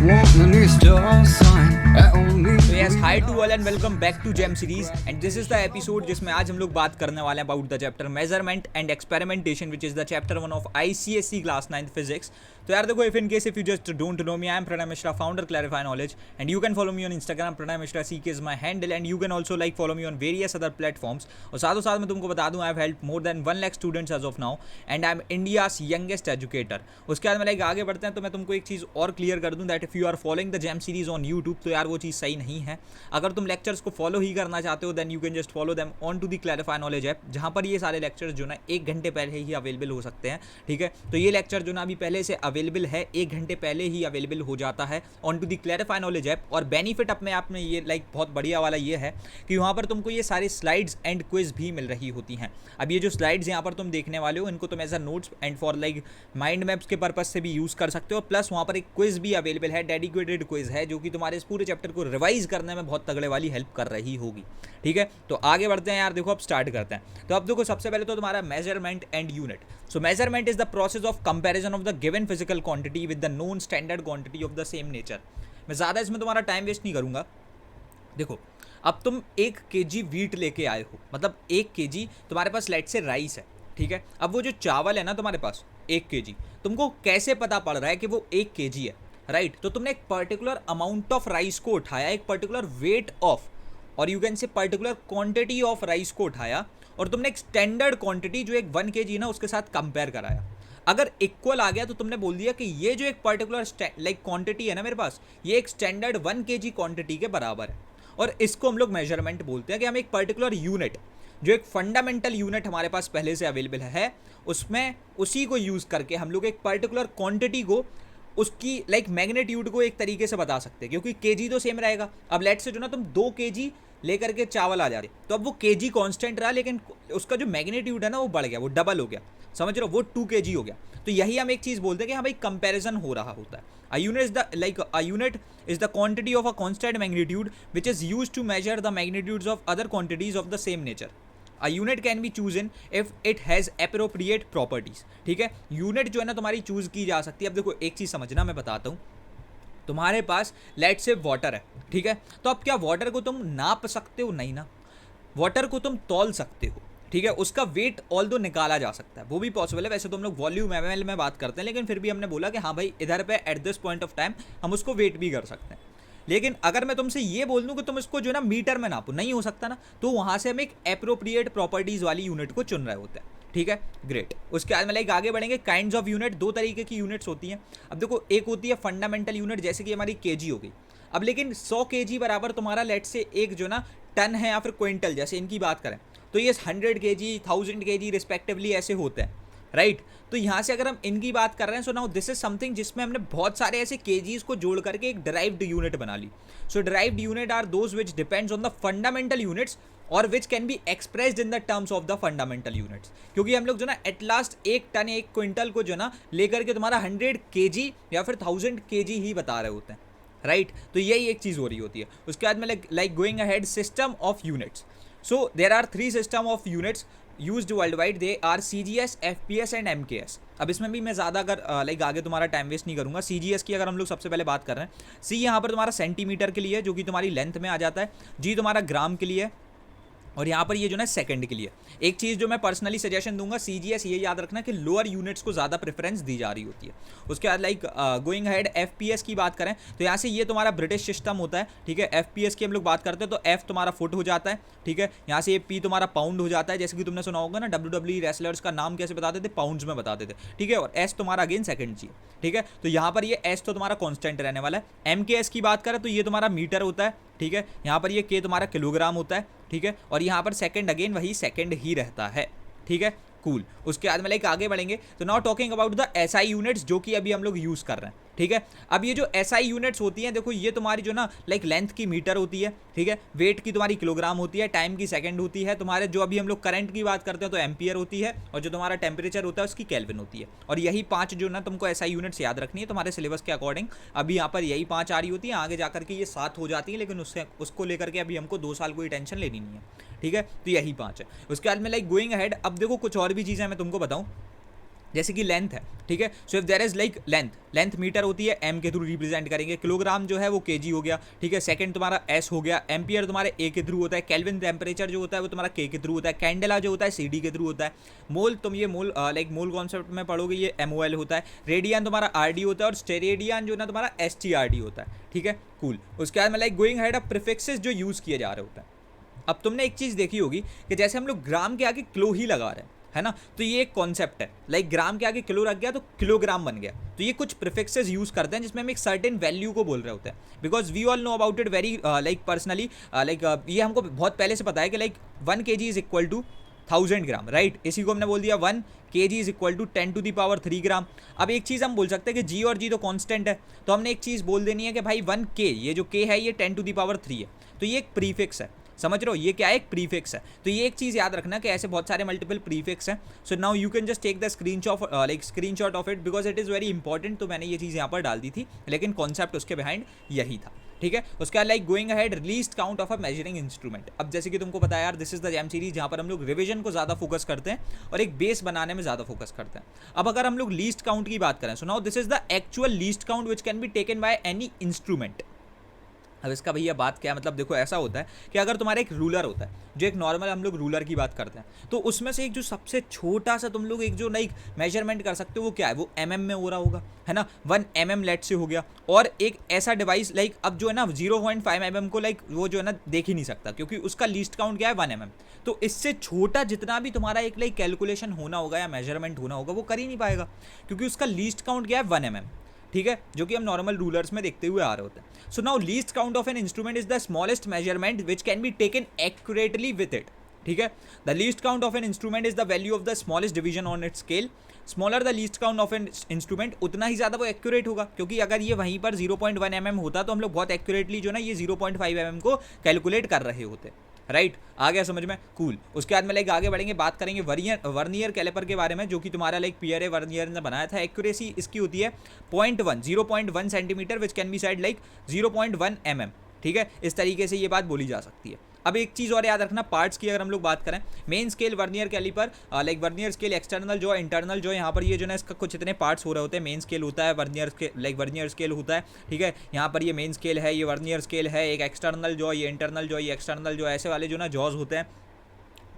want the new star sign. So yes, hi to all and welcome back to Gem series, and this is the episode जिसमें आज हम लोग बात करने वाले हैं about the chapter measurement and experimentation, which is the chapter 1 of ICSE class 9th physics. तो यार देखो, if in case if you just don't know me, I am Pranay Mishra, founder Clarify Knowledge, and you can follow me on Instagram, Pranay Mishra CK is my handle, and you can also like follow me on various other platforms. और साथों साथ मैं तुमको बता दूं, I have helped more than 1 lakh students as of now, and I am India's youngest educator. उसके बाद में like आगे बढ़ते हैं तो मैं तुमको एक चीज़ और क्लियर कर दूं, that if you are following the gem series on YouTube, तो यार वो चीज़ सही नहीं है. अगर तुम लेक्चर्स को फॉलो ही करना चाहते हो, then you can just follow them on to the clarify knowledge app, जहाँ पर ये सारे लेक्चर्स जो ना 1 घंटे पहले ही अवेलेबल हो सकते हैं. ठीक है, तो ये लेक्चर जो ना अभी पहले से अवेलेबल है, 1 घंटे पहले ही अवेलेबल हो जाता है on to the clarify knowledge app. और बेनिफिट अपने आप में ये लाइक बहुत बढ़िया वाला ये है कि वहाँ पर तुमको ये सारी स्लाइड्स एंड क्विज भी मिल रही होती हैं. अब ये जो स्लाइड्स यहाँ पर तुम देखने वाले हो, इनको तुम as a notes and for like mind maps के पर्पज से भी यूज़ कर सकते हो. प्लस वहाँ पर एक क्विज भी अवेलेबल है, डेडिकेटेड क्विज है, जो कि तुम्हारे इस पूरे चैप्टर को रिवाइज करने में बहुत तगड़े वाली हेल्प कर रही होगी. ठीक है, तो आगे बढ़ते हैं यार. देखो अब स्टार्ट करते हैं. तो अब देखो, सबसे पहले तो तुम्हारा measurement and unit. So measurement is the process of comparison of the given physical quantity with the known standard quantity of the same nature. मैं ज़्यादा इसमें तुम्हारा टाइम वेस्ट नहीं करूँगा. देखो, अब तुम 1 kg वीट लेके आए हो, मतलब 1 kg तुम्हारे पास लेट से राइस है. ठीक है, अब वो जो चावल है ना तुम्हारे पास 1 kg, तुमको कैसे पता पड़ रहा है कि वो 1 kg है, राइट? तो तुमने एक पर्टिकुलर अमाउंट ऑफ राइस को उठाया, एक पर्टिकुलर वेट ऑफ, और you can say particular quantity of rice को उठाया, और तुमने एक स्टैंडर्ड क्वांटिटी जो एक 1 kg ना उसके साथ कंपेयर कराया. अगर इक्वल आ गया तो तुमने बोल दिया कि ये जो एक पर्टिकुलर लाइक क्वांटिटी है ना मेरे पास, ये एक स्टैंडर्ड 1 kg क्वांटिटी के बराबर है. और इसको हम लोग मेजरमेंट बोलते हैं कि हम एक पर्टिकुलर यूनिट, जो एक फंडामेंटल यूनिट हमारे पास पहले से अवेलेबल है, उसमें उसी को यूज़ करके हम लोग एक पर्टिकुलर क्वांटिटी को, उसकी लाइक मैग्नीट्यूड को एक तरीके से बता सकते हैं, क्योंकि केजी तो सेम रहेगा. अब लेट से जो ना तुम 2 kg लेकर के चावल आ जाते, तो अब वो केजी कांस्टेंट रहा, लेकिन उसका जो मैग्नीट्यूड है ना वो बढ़ गया, वो डबल हो गया. समझ रहे हो? वो 2 kg हो गया. तो यही हम एक चीज़ बोलते हैं कि हाँ भाई, कंपैरिजन हो रहा होता है. A unit is the quantity of a constant magnitude which is used to measure the magnitudes of other quantities of the same nature. A unit can be chosen if it has appropriate properties. ठीक है, unit जो है ना तुम्हारी choose की जा सकती है. अब देखो, एक चीज़ समझना, मैं बताता हूँ. तुम्हारे पास लेट से वाटर है, ठीक है, तो अब क्या वाटर को तुम नाप सकते हो? नहीं ना. वाटर को तुम तौल सकते हो, ठीक है, उसका वेट ऑल दो निकाला जा सकता है, वो भी पॉसिबल है. वैसे तो हम लोग वॉल्यूम ml में बात करते हैं, लेकिन फिर भी हमने बोला कि हाँ भाई, इधर पे at this point of time हम उसको वेट भी कर सकते हैं. लेकिन अगर मैं तुमसे ये बोल दूं कि तुम इसको जो ना मीटर में नापो, नहीं हो सकता ना. तो वहाँ से हम एक एप्रोप्रिएट प्रॉपर्टीज़ वाली यूनिट को चुन रहे होते हैं. ठीक है, ग्रेट. उसके बाद में लाइक आगे बढ़ेंगे. काइंड्स ऑफ यूनिट, 2 तरीके की यूनिट्स होती हैं. अब देखो, एक होती है फंडामेंटल यूनिट, जैसे कि हमारी केजी हो गई. अब लेकिन 100 kg बराबर तुम्हारा लेट से एक जो ना टन है या फिर क्विंटल, जैसे इनकी बात करें तो ये 100 kg 1000 kg रिस्पेक्टिवली ऐसे होते हैं, राइट? तो यहाँ से अगर हम इनकी बात कर रहे हैं, so now this is something जिसमें हमने बहुत सारे ऐसे केजीज को जोड़ करके एक डिराइव्ड यूनिट बना ली. So derived unit are those which depends on the fundamental units और which can be expressed in the terms of the fundamental units. क्योंकि हम लोग जो ना एट लास्ट 1 टन 1 क्विंटल को जो ना लेकर के तुम्हारा 100 kg या फिर 1000 kg ही बता रहे होते हैं, राइट? तो यही एक चीज़ हो रही होती है. उसके बाद में like going ahead, system of units. So there are 3 system of units used worldwide. They are CGS, FPS and MKS. अब इसमें भी मैं ज़्यादा अगर लाइक आगे तुम्हारा टाइम वेस्ट नहीं करूँगा. CGS की अगर हम लोग सबसे पहले बात कर रहे हैं, C यहाँ पर तुम्हारा सेंटीमीटर के लिए, जो कि तुम्हारी लेंथ में आ जाता है. G तुम्हारा ग्राम के लिए, और यहाँ पर ये जो ना सेकंड के लिए. एक चीज़ जो मैं पर्सनली सजेशन दूंगा, CGS ये याद रखना कि लोअर यूनिट्स को ज़्यादा प्रेफरेंस दी जा रही होती है. उसके बाद लाइक गोइंग अहेड, FPS की बात करें तो यहाँ से ये तुम्हारा ब्रिटिश सिस्टम होता है. ठीक है, FPS की हम लोग बात करते हैं तो F तुम्हारा फुट हो जाता है. ठीक है, यहाँ से ये P तुम्हारा पाउंड हो जाता है. जैसे कि तुमने सुना होगा ना, WWE रेसलर्स का नाम कैसे बताते थे? पाउंड्स में बताते थे. ठीक है, और S तुम्हारा अगेन सेकंड जी. ठीक है, तो यहाँ पर ये S तो तुम्हारा कॉन्स्टेंट रहने वाला है. MKS की बात करें तो ये तुम्हारा मीटर होता है. ठीक है, यहाँ पर ये K तुम्हारा किलोग्राम होता है. ठीक है, और यहाँ पर सेकंड अगेन वही सेकंड ही रहता है. ठीक है, कूल. उसके बाद में लाइक आगे बढ़ेंगे तो now talking about the SI units, जो कि अभी हम लोग यूज़ कर रहे हैं. ठीक है, अब ये जो SI यूनिट्स होती हैं, देखो ये तुम्हारी जो ना लाइक लेंथ की मीटर होती है. ठीक है, वेट की तुम्हारी किलोग्राम होती है, टाइम की सेकंड होती है, तुम्हारे जो अभी हम लोग करंट की बात करते हैं तो एम्पियर होती है, और जो तुम्हारा टेम्परेचर होता है उसकी केल्विन होती है. और यही 5 जो ना तुमको SI यूनिट्स याद रखनी है तुम्हारे सिलेबस के अकॉर्डिंग. अभी यहाँ पर यही 5 आ रही होती है, आगे जाकर के ये 7 हो जाती है, लेकिन उसको लेकर के अभी हमको 2 साल कोई टेंशन लेनी नहीं है. ठीक है, तो यही 5 है. उसके बाद में लाइक गोइंग अहेड, अब देखो कुछ और भी चीज़ें मैं तुमको बताऊँ. जैसे कि लेंथ है, ठीक है। So if there is like length metre होती है, एम के थ्रू रिप्रेजेंट करेंगे, किलोग्राम जो है वो केजी हो गया, ठीक है। सेकंड तुम्हारा एस हो गया, एम्पियर तुम्हारे ए के थ्रू होता है, केल्विन टेम्परेचर जो होता है वो तुम्हारा के थ्रू होता है, कैंडेला जो होता है सीडी के थ्रू होता है, मोल तुम ये मोल लाइक मोल कॉन्सेप्ट में पढ़ोगे, ये एमओएल होता है, रेडियन तुम्हारा आरडी होता है और स्टेरेडियन जो ना तुम्हारा एसटीआरडी होता है, ठीक है। कूल। उसके बाद में like going head of prefixes जो यूज़ किए जा रहे होते हैं। अब तुमने एक चीज़ देखी होगी कि जैसे हम लोग ग्राम के आगे किलो ही लगा रहे हैं, है ना, तो ये एक कॉन्सेप्ट है, लाइक ग्राम के आगे किलो रख गया तो किलोग्राम बन गया। तो ये कुछ प्रीफिक्सेस यूज करते हैं जिसमें हम एक सर्टेन वैल्यू को बोल रहे होते हैं, because we all know about it very like personally, like ये हमको बहुत पहले से पता है कि like 1 kg is equal to 1000 gram, right. इसी को हमने बोल दिया 1 kg is equal to 10⁻³ gram. अब एक चीज़ हम बोल सकते हैं कि जी और जी तो कांस्टेंट है, तो हमने एक चीज़ बोल देनी है कि भाई 1k, ये जो k है ये 10⁻³ है, तो ये एक प्रीफिक्स है, समझ रहे हो, ये क्या है, एक प्रीफिक्स है। तो ये एक चीज़ याद रखना कि ऐसे बहुत सारे मल्टीपल प्रीफिक्स हैं। So now you can just take the screenshot of it because it is very important. तो मैंने ये चीज़ यहाँ पर डाल दी थी, लेकिन कॉन्सेप्ट उसके बिहाइंड यही था, ठीक है। उसके बाद like going ahead least count of a measuring instrument. अब जैसे कि तुमको पता है यार, this is the gem series जहाँ पर हम लोग रिविजन को ज़्यादा फोकस करते हैं और एक बेस बनाने में ज़्यादा फोकस करते हैं। अब अगर हम लोग लीस्ट काउंट की बात करें, so now this is the actual least count which can be taken by any instrument. अब इसका भैया बात क्या है, मतलब देखो ऐसा होता है कि अगर तुम्हारा एक रूलर होता है, जो एक नॉर्मल हम लोग रूलर की बात करते हैं, तो उसमें से एक जो सबसे छोटा सा तुम लोग एक जो लाइक मेजरमेंट कर सकते हो वो क्या है, वो mm में हो रहा होगा, है ना, 1 mm लेट से हो गया। और एक ऐसा डिवाइस लाइक अब जो है ना 0.5 mm को लाइक वो जो है ना देख ही नहीं सकता, क्योंकि उसका लीस्ट काउंट क्या है 1 mm। तो इससे छोटा जितना भी तुम्हारा एक लाइक कैलकुलेशन होना होगा या मेजरमेंट होना होगा वो कर ही नहीं पाएगा, क्योंकि उसका लीस्ट काउंट क्या है 1 mm, ठीक है, जो कि हम नॉर्मल रूलर्स में देखते हुए आ रहे होते हैं। So now least count of an instrument is the smallest measurement which can be taken accurately with it, ठीक है। The least count of an instrument is the value of the smallest division on it scale. Smaller the least count of an instrument, उतना ही ज़्यादा वो accurate होगा, क्योंकि अगर ये वहीं पर 0.1 mm होता तो हम लोग बहुत एक्यूरेटली जो ना ये 0.5 mm को कैलकुलेट कर रहे होते, राइट। आ गया समझ में, कूल। उसके बाद में लाइक आगे बढ़ेंगे, बात करेंगे वर्नियर कैलिपर के बारे में, जो कि तुम्हारा लाइक पियर वर्नियर ने बनाया था। एक्यूरेसी इसकी होती है 0.1 centimetre which can B side like 0.1 mm, ठीक है। इस तरीके से ये बात बोली जा सकती है। अब एक चीज़ और याद रखना, पार्ट्स की अगर हम लोग बात करें, main scale vernier caliper, like vernier scale external जो इंटरनल जो यहाँ पर ये जो ना इसका कुछ इतने पार्ट्स हो रहे होते हैं। मेन स्केल होता है, vernier scale like vernier scale होता है, ठीक है। यहाँ पर ये मेन स्केल है, ये वर्नियर स्केल है, एक एक्सटर्नल जो, ये इंटरनल जो, ये एक्सटर्नल जो, ऐसे वाले जो ना जॉज होते हैं।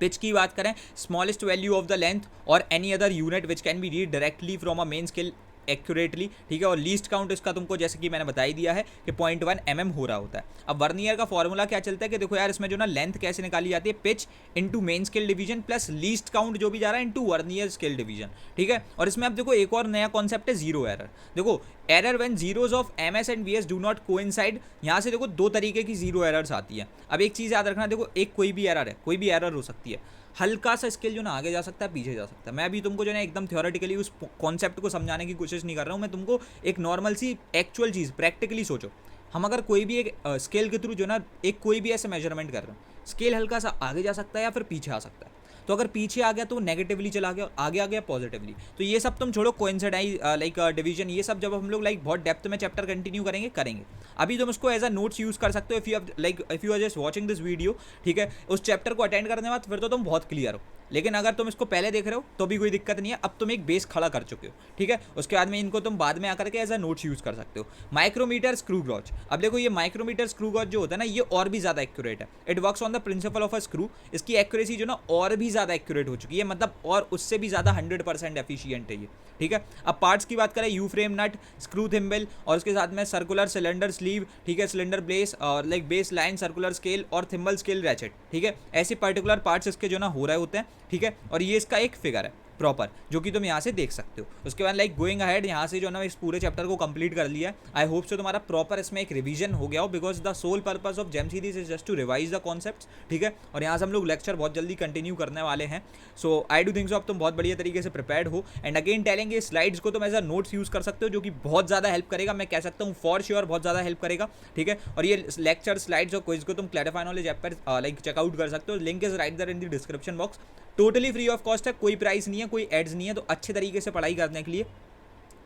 पिच की बात करें, smallest value of the length और any other unit which can be read directly from a main scale accurately, ठीक है। और लीस्ट काउंट इसका तुमको जैसे कि मैंने बता ही दिया है कि 0.1 mm हो रहा होता है। अब वर्नियर का फॉर्मूला क्या चलता है कि देखो यार, इसमें जो ना लेंथ कैसे निकाली जाती है, pitch into main scale division plus least count जो भी जा रहा है इंटू वर्नियर स्केल डिवीजन, ठीक है। और इसमें अब देखो एक और नया कॉन्सेप्ट है, जीरो एरर। देखो error when zeros of MS and VS do not coincide, यहाँ से देखो दो तरीके की जीरो एरर्स आती है। अब एक चीज़ याद रखना, देखो एक कोई भी एरर है, कोई भी एरर हो सकती है, हल्का सा स्केल जो ना आगे जा सकता है, पीछे जा सकता है। मैं अभी तुमको जो है एकदम थ्योरेटिकली उस कॉन्सेप्ट को समझाने की कोशिश नहीं कर रहा हूँ, मैं तुमको एक नॉर्मल सी एक्चुअल चीज़ प्रैक्टिकली सोचो। हम अगर कोई भी एक स्केल के थ्रू जो ना एक कोई भी ऐसे मेजरमेंट कर रहे हैं, स्केल हल्का सा आगे जा सकता है या फिर पीछे आ सकता है। तो अगर पीछे आ गया तो नेगेटिवली चला गया, आगे आ गया पॉजिटिवली। तो ये सब तुम छोड़ो, कोइंसिडाइज लाइक डिवीजन, ये सब जब हम लोग लाइक बहुत डेप्थ में चैप्टर कंटिन्यू करेंगे। अभी तुम उसको एज अ नोट्स यूज़ कर सकते हो if you are just watching this video, ठीक है। उस चैप्टर को अटेंड करने के बाद फिर तो तुम बहुत क्लियर हो, लेकिन अगर तुम इसको पहले देख रहे हो तो भी कोई दिक्कत नहीं है, अब तुम एक बेस खड़ा कर चुके हो, ठीक है। उसके बाद में इनको तुम बाद में आकर के एज अ नोट्स यूज़ कर सकते हो। माइक्रोमीटर स्क्रू गॉज, अब देखो ये माइक्रोमीटर स्क्रू गॉज जो होता है ना, ये और भी ज़्यादा एक्यूरेट है। It works on the principle of a screw, इसकी एक्यूरेसी जो ना और भी ज़्यादा एक्यूरेट हो चुकी है, मतलब और उससे भी ज़्यादा 100% एफिशिएंट है ये, ठीक है। अब पार्ट्स की बात करें, U frame nut, screw thimble और उसके साथ में सर्कुलर सिलेंडर स्लीव, ठीक है, सिलेंडर बेस और like base line, circular scale और थिम्बल स्केल रैचेट, ठीक है। ऐसे पर्टिकुलर पार्ट्स इसके जो ना हो रहे होते हैं, ठीक है। और ये इसका एक फिगर है प्रॉपर, जो कि तुम यहाँ से देख सकते हो। उसके बाद लाइक गोइंग अहेड, यहाँ से जो ना इस पूरे चैप्टर को कंप्लीट कर लिया। आई होप सो तुम्हारा प्रॉपर इसमें एक रिवीजन हो गया हो, because the sole purpose of gem series is just to revise the concepts, ठीक है। और यहाँ से हम लोग लेक्चर बहुत जल्दी कंटिन्यू करने वाले हैं। सो आई डू थिंक सो अब तुम बहुत बढ़िया तरीके से प्रिपेयर्ड हो। एंड अगेन टेलिंग, स्लाइड्स को तुम एज अ नोट्स यूज़ कर सकते हो, जो कि बहुत ज़्यादा हेल्प करेगा, मैं कह सकता हूँ फॉर श्योर बहुत ज़्यादा हेल्प करेगा, ठीक है। और ये लेक्चर स्लाइड्स और क्विज को तुम क्लैरिफाई नॉलेज ऐप पर लाइक चेकआउट कर सकते हो। Link is right there in the description box. Totally free of cost है, कोई प्राइस नहीं है, कोई एड्स नहीं है। तो अच्छे तरीके से पढ़ाई करने के लिए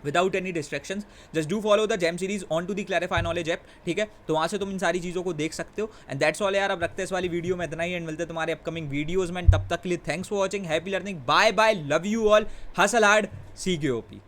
without any distractions just do follow the gem series on to the clarify knowledge app, ठीक है। तो वहाँ से तुम इन सारी चीज़ों को देख सकते हो। एंड दैट्स ऑल यार, अब रखते हैं इस वाली वीडियो में इतना ही, एंड मिलते हैं तुम्हारे अपकमिंग वीडियोज़ में। तब तक के लिए thanks for watching, happy learning, bye bye, love you all, hustle hard, CKOP.